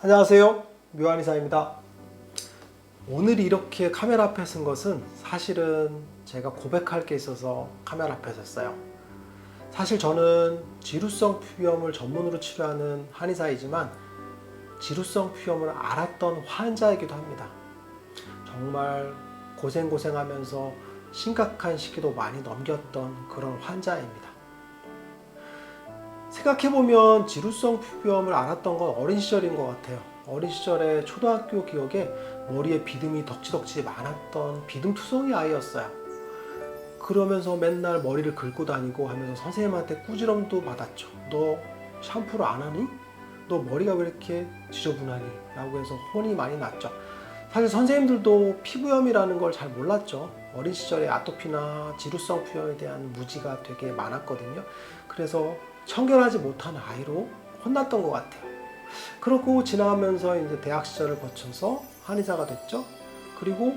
안녕하세요, 묘한의사입니다. 오늘 이렇게 카메라 앞에 선 것은 사실은 제가 고백할 게 있어서 카메라 앞에 섰어요. 사실 저는 지루성 피부염을 전문으로 치료하는 한의사이지만 지루성 피부염을 앓았던 환자이기도 합니다. 정말 고생하면서 심각한 시기도 많이 넘겼던 그런 환자입니다. 생각해보면 지루성 피부염을 앓았던 건 어린 시절인 것 같아요. 어린 시절에 초등학교 기억에 머리에 비듬이 덕지덕지 많았던 비듬투성이 아이였어요. 그러면서 맨날 머리를 긁고 다니고 하면서 선생님한테 꾸지람도 받았죠. 너 샴푸를 안 하니? 너 머리가 왜 이렇게 지저분하니? 라고 해서 혼이 많이 났죠. 사실 선생님들도 피부염이라는 걸 잘 몰랐죠. 어린 시절에 아토피나 지루성 피부염에 대한 무지가 되게 많았거든요. 그래서 청결하지 못한 아이로 혼났던 것 같아요. 그러고 지나가면서 이제 대학 시절을 거쳐서 한의사가 됐죠. 그리고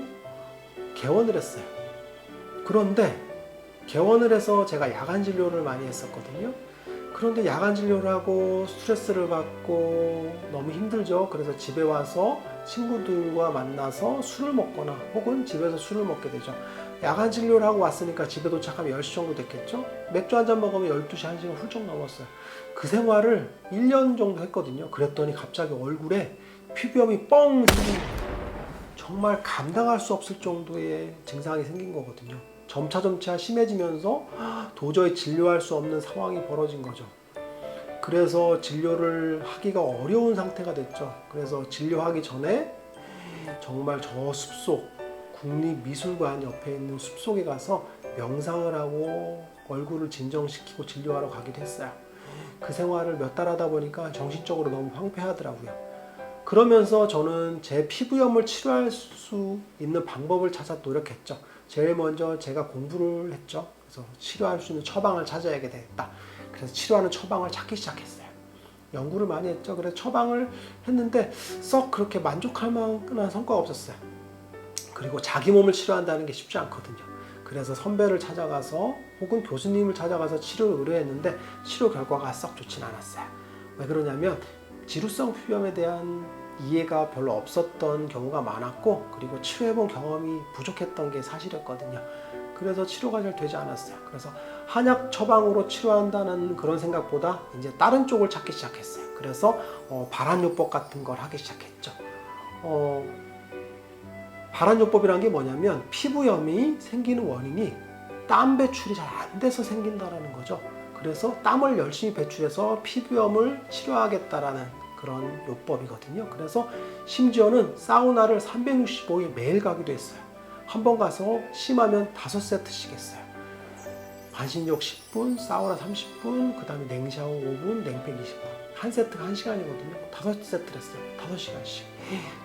개원을 했어요. 그런데 개원을 해서 제가 야간 진료를 많이 했었거든요. 그런데 야간 진료를 하고 스트레스를 받고 너무 힘들죠. 그래서 집에 와서 친구들과 만나서 술을 먹거나 혹은 집에서 술을 먹게 되죠. 야간 진료를 하고 왔으니까 집에 도착하면 10시 정도 됐겠죠. 맥주 한 잔 먹으면 12시, 1시간 훌쩍 넘었어요. 그 생활을 1년 정도 했거든요. 그랬더니 갑자기 얼굴에 피부염이 뻥 생긴 거예요. 정말 감당할 수 없을 정도의 증상이 생긴 거거든요. 점차 심해지면서 도저히 진료할 수 없는 상황이 벌어진 거죠. 그래서 진료를 하기가 어려운 상태가 됐죠. 그래서 진료하기 전에 정말 저 숲속 국립미술관 옆에 있는 숲속에 가서 명상을 하고 얼굴을 진정시키고 진료하러 가기도 했어요. 그 생활을 몇 달 하다 보니까 정신적으로 너무 황폐하더라고요. 그러면서 저는 제 피부염을 치료할 수 있는 방법을 찾아 노력했죠. 제일 먼저 제가 공부를 했죠. 그래서 치료할 수 있는 처방을 찾아야게 됐다. 그래서 치료하는 처방을 찾기 시작했어요. 연구를 많이 했죠. 그래서 처방을 했는데 썩 그렇게 만족할 만한 성과가 없었어요. 그리고 자기 몸을 치료한다는 게 쉽지 않거든요. 그래서 선배를 찾아가서 혹은 교수님을 찾아가서 치료를 의뢰했는데 치료 결과가 썩 좋진 않았어요. 왜 그러냐면 지루성 피부염에 대한 이해가 별로 없었던 경우가 많았고, 그리고 치료해본 경험이 부족했던 게 사실이었거든요. 그래서 치료가 잘 되지 않았어요. 그래서 한약 처방으로 치료한다는 그런 생각보다 이제 다른 쪽을 찾기 시작했어요. 그래서 발한요법 같은 걸 하기 시작했죠. 발한요법이란 게 뭐냐면 피부염이 생기는 원인이 땀 배출이 잘 안 돼서 생긴다는 거죠. 그래서 땀을 열심히 배출해서 피부염을 치료하겠다라는 그런 요법이거든요. 그래서 심지어는 사우나를 365일 매일 가기도 했어요. 한 번 가서 심하면 5세트씩 했어요. 반신욕 10분, 사우나 30분, 그 다음에 냉샤워 5분, 냉팩 20분. 한 세트가 1시간이거든요. 5세트를 했어요. 5시간씩.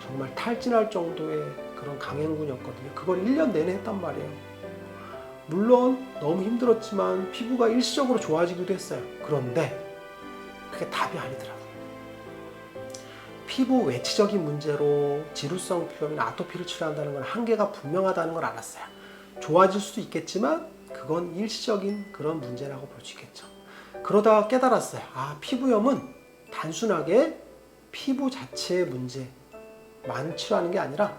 정말 탈진할 정도의 그런 강행군이었거든요. 그걸 1년 내내 했단 말이에요. 물론 너무 힘들었지만 피부가 일시적으로 좋아지기도 했어요. 그런데 그게 답이 아니더라고요. 피부 외치적인 문제로 지루성 피부염이나 아토피를 치료한다는 건 한계가 분명하다는 걸 알았어요. 좋아질 수도 있겠지만 그건 일시적인 그런 문제라고 볼 수 있겠죠. 그러다가 깨달았어요. 피부염은 단순하게 피부 자체의 문제만 치료하는 게 아니라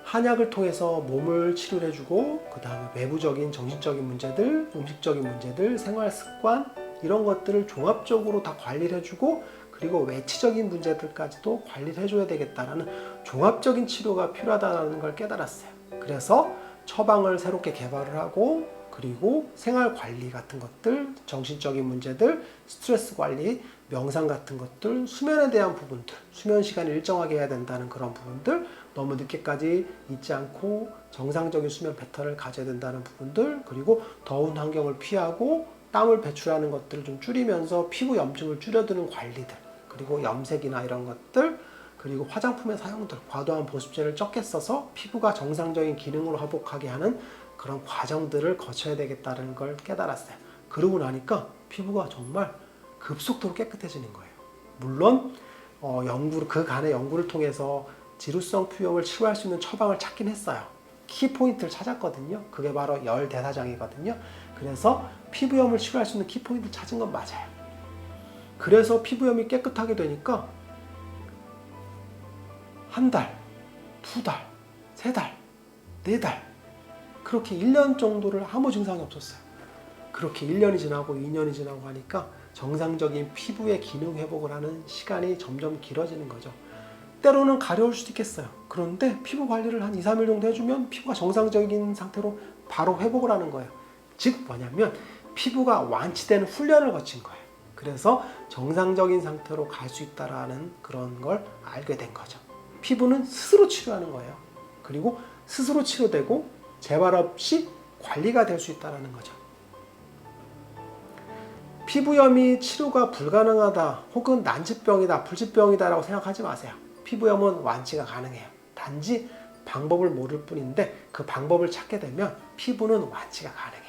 한약을 통해서 몸을 치료해주고, 그 다음에 외부적인 정신적인 문제들, 음식적인 문제들, 생활 습관 이런 것들을 종합적으로 다 관리를 해주고, 그리고 외치적인 문제들까지도 관리를 해줘야 되겠다라는 종합적인 치료가 필요하다는 걸 깨달았어요. 그래서 처방을 새롭게 개발을 하고, 그리고 생활 관리 같은 것들, 정신적인 문제들, 스트레스 관리, 명상 같은 것들, 수면에 대한 부분들, 수면 시간을 일정하게 해야 된다는 그런 부분들, 너무 늦게까지 있지 않고 정상적인 수면 패턴을 가져야 된다는 부분들, 그리고 더운 환경을 피하고 땀을 배출하는 것들을 좀 줄이면서 피부 염증을 줄여드는 관리들, 그리고 염색이나 이런 것들, 그리고 화장품의 사용들, 과도한 보습제를 적게 써서 피부가 정상적인 기능으로 회복하게 하는 그런 과정들을 거쳐야 되겠다는 걸 깨달았어요. 그러고 나니까 피부가 정말 급속도로 깨끗해지는 거예요. 물론 그간의 연구를 통해서 지루성 피부염을 치료할 수 있는 처방을 찾긴 했어요. 키포인트를 찾았거든요. 그게 바로 열대사장이거든요. 그래서 피부염을 치료할 수 있는 키포인트를 찾은 건 맞아요. 그래서 피부염이 깨끗하게 되니까 한 달, 두 달, 세 달, 네 달, 그렇게 1년 정도를 아무 증상이 없었어요. 그렇게 1년이 지나고 2년이 지나고 하니까 정상적인 피부의 기능 회복을 하는 시간이 점점 길어지는 거죠. 때로는 가려울 수도 있겠어요. 그런데 피부 관리를 한 2, 3일 정도 해주면 피부가 정상적인 상태로 바로 회복을 하는 거예요. 즉 뭐냐면 피부가 완치되는 훈련을 거친 거예요. 그래서 정상적인 상태로 갈 수 있다는 그런 걸 알게 된 거죠. 피부는 스스로 치료하는 거예요. 그리고 스스로 치료되고 재발 없이 관리가 될 수 있다는 거죠. 피부염이 치료가 불가능하다 혹은 난치병이다, 불치병이다 라고 생각하지 마세요. 피부염은 완치가 가능해요. 단지 방법을 모를 뿐인데 그 방법을 찾게 되면 피부는 완치가 가능해요.